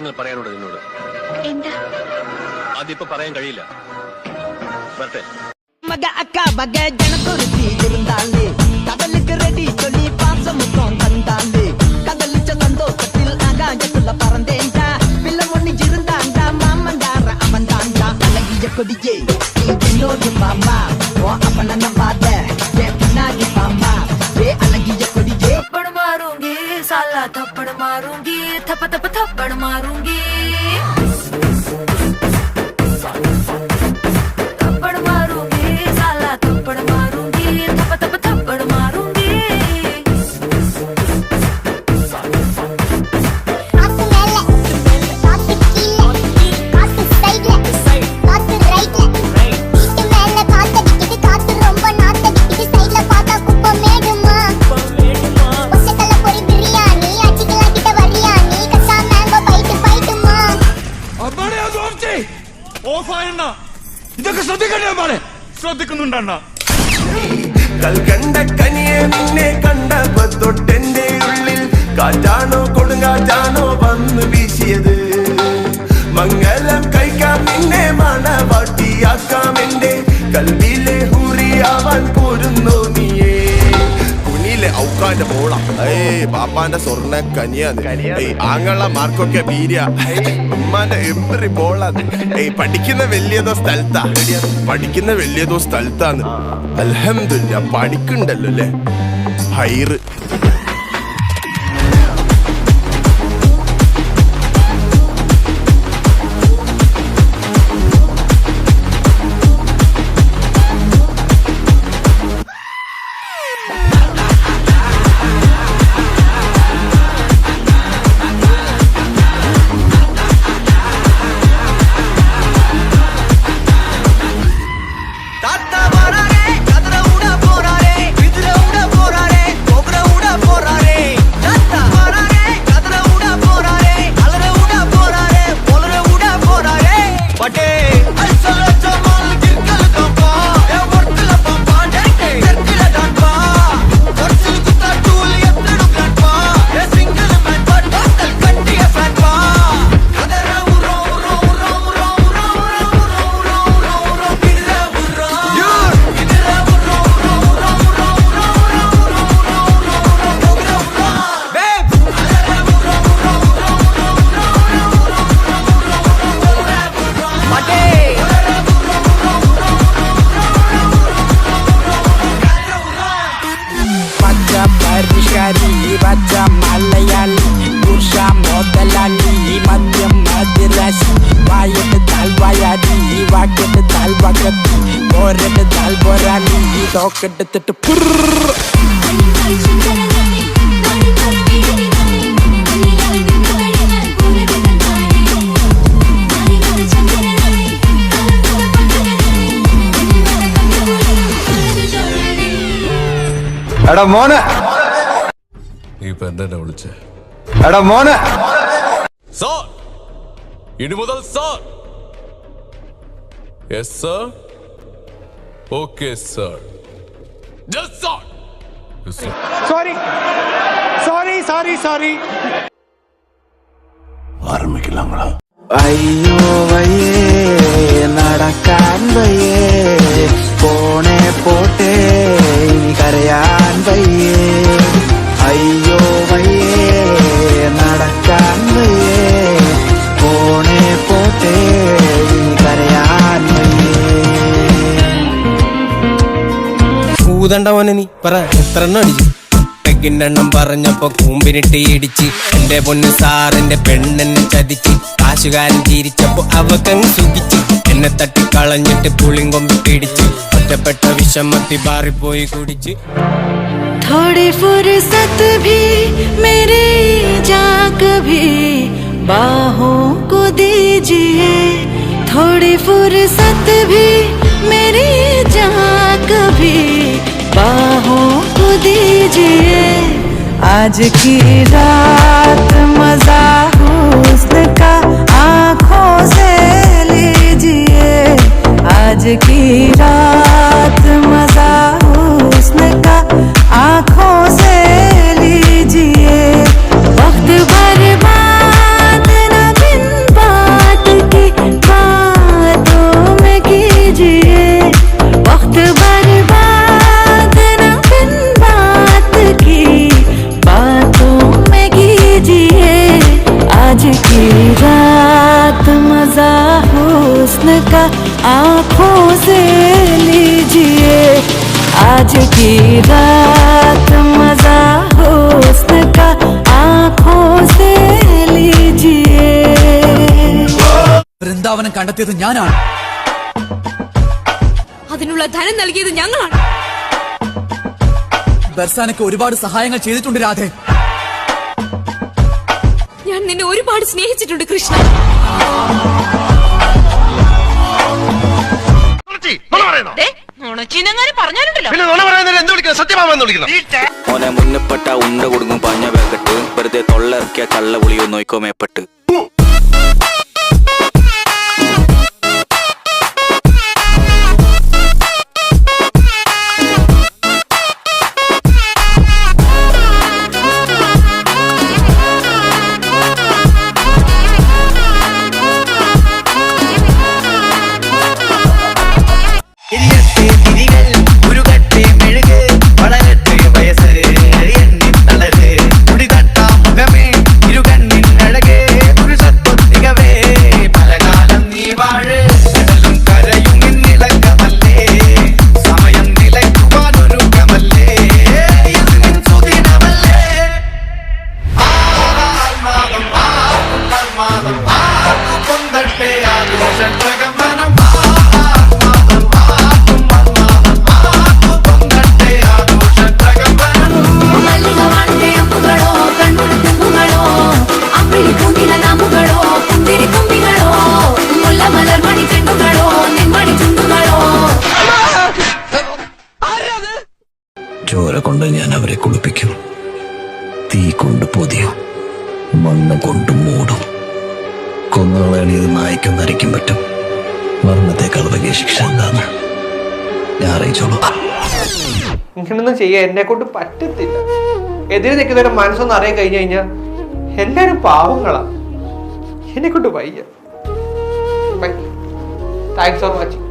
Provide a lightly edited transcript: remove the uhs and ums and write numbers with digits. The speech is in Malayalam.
കാര്യങ്ങൾ പറയാനുണ്ട് നിന്നോട്. എന്താ? അതിപ്പോ പറയാൻ കഴിയില്ല. വരട്ടെ. மக அக்கா மக ஜனக்குருத்தி இருந்தாலே கடலுக்கு ரெடி சொல்லி பாசமுத்தம் தந்தாலே கடலிச்ச சந்தோஷத்தில் ஆகாயத்துல பறந்தேன்டா பிள்ளை ஒண்ணு இருந்தாண்டா மாமண்டார அவன் தாண்டா அழகிய கொடியே என்னோடு மாமா ஓ அப்பன நம்பாத என் பின்னாடி மாமா ஏ அழகிய கொடியே थप्पड़ मारूंगी साला थप्पड़ मारूंगी थप थप थप्पड़ मारूंगी थप्पड़ मारूंगी साला थप्पड़ मारूंगी थप थप थप्पड़ मारूंगी ഇതൊക്കെ ശ്രദ്ധിക്കണ്ടേ? ശ്രദ്ധിക്കുന്നുണ്ടണ്ണ. കൽക്കണ്ട കനിയെ നിന്നെ കണ്ടപ്പോ തൊട്ടെന്റെ ഉള്ളിൽ കാറ്റാണോ കൊടുങ്കാറ്റാണോ വന്ന് വീശിയത്. മംഗലം കഴിക്കാം നിന്നെ മണവാട്ടിയാക്കാം എന്റെ കൽവിലെ ഹൂറിയാവാൻ പോരുന്നോ നീയേ. കുനിയിലെ ഔക്കാന്റെ മോള പാപ്പാന്റെ സ്വർണ്ണ കനിയാന്ന്. ആങ്ങള മാർക്കൊക്കെ വീര്യ ഉമ്മാന്റെ എമ്പറി ബോളാന്ന്. പഠിക്കുന്ന വലിയതോ സ്ഥലത്താ പഠിക്കുന്ന വലിയതോ സ്ഥലത്താന്ന്. അൽഹംദുലില്ലാ പഠിക്കണ്ടല്ലോ അല്ലേ. ഹൈറ് Raja Malayali, Bursa Modalali, Madhyam Madrasi, Wayat Dal Wayadi, Wakat Dal Wakati, Borat Dal Borani, Tokat Tetapur. എടാ മോനെ, ഇപ്പൊ എന്താ വിളിച്ചേ? എടാ മോനെ, സാർ ഇനി മുതൽ sir. Yes sir. Okay sir. Just sir. Sorry. ആരംഭിക്കലാങ്ങളാ. അയ്യോ വയ്യേ നടക്കാൻ വയ്യേ പോണേ പോട്ടേ ഇനി കരയാൻ വയ്യേ. അയ്യോ വയ്യേ നടക്കാൻ വയ്യേ പോണേ പോട്ടേ ഇനി കരയാൻ വയ്യേ. ഭൂതണ്ടവനെ നീ പറ എത്ര എണ്ണം അടിച്ചു? െണ്ണം പറഞ്ഞപ്പോ കൂമ്പിനിട്ട് ഇടിച്ച് എന്റെ പൊന്ന് സാറിന്റെ പെണ്ണെന്നെ ചതിച്ച് കാശുകാരൻ ചിരിച്ചപ്പോ അവക്കങ്ങ് സുഖിച്ച് എന്നെ തട്ടിക്കളഞ്ഞിട്ട് പുളിങ്കൊമ്പി പിടിച്ച് ഒറ്റപ്പെട്ട വിഷമത്തി ബാറിപ്പോയി കുടിച്ച്. थोड़ी फुर्सत भी मेरी जा कभी बाहों को दीजिए. थोड़ी फुर्सत भी मेरी जा कभी बाहों को दीजिए. आज की रात मजा हुस्न का आँखों से लीजिए. आज की रात मजा हुस्न का आँखों से लीजिए. वक्त बर्बाद न बिन आँखों से लीजिए आज की रात मजा हुस्न का आँखों से लीजिए വൃന്ദാവനം കണ്ടെത്തിയത് ഞാനാണ്. അതിനുള്ള ധനം നൽകിയത് ഞങ്ങളാണ്. ബർസാനക്ക് ഒരുപാട് സഹായങ്ങൾ ചെയ്തിട്ടുണ്ട് രാധേ. ഞാൻ നിന്നെ ഒരുപാട് സ്നേഹിച്ചിട്ടുണ്ട് കൃഷ്ണ. മോനെ മുന്നപ്പെട്ട ഉണ്ട കൊടുക്കും പഞ്ഞ വേക്കട്ട് വെറുതെ തൊള്ളയിറക്കിയ കള്ള പുളിയോ നോക്കോ മേപ്പെട്ട്. ചോര കൊണ്ട് ഞാൻ അവരെ കുളിപ്പിക്കും, തീ കൊണ്ട് പൊതിയും, മണ്ണ് കൊണ്ട് മൂടും. കൊന്നുകളണിയത് നായ്ക്കൊന്നും അരയ്ക്കാൻ പറ്റും. മരണത്തെക്കാൾ വലിയ ശിക്ഷ എന്താണ് ഞാൻ അറിയിച്ചോളൂ. ഇങ്ങനൊന്നും ചെയ്യാൻ എന്നെ കൊണ്ട് പറ്റത്തില്ല. എതിരെ നിൽക്കുന്നവരുടെ മനസ്സൊന്നും അറിയാൻ കഴിഞ്ഞു കഴിഞ്ഞാൽ എല്ലാവരും പാവങ്ങളാ. എന്നെ കൊണ്ട് വയ്യ. Thanks for watching.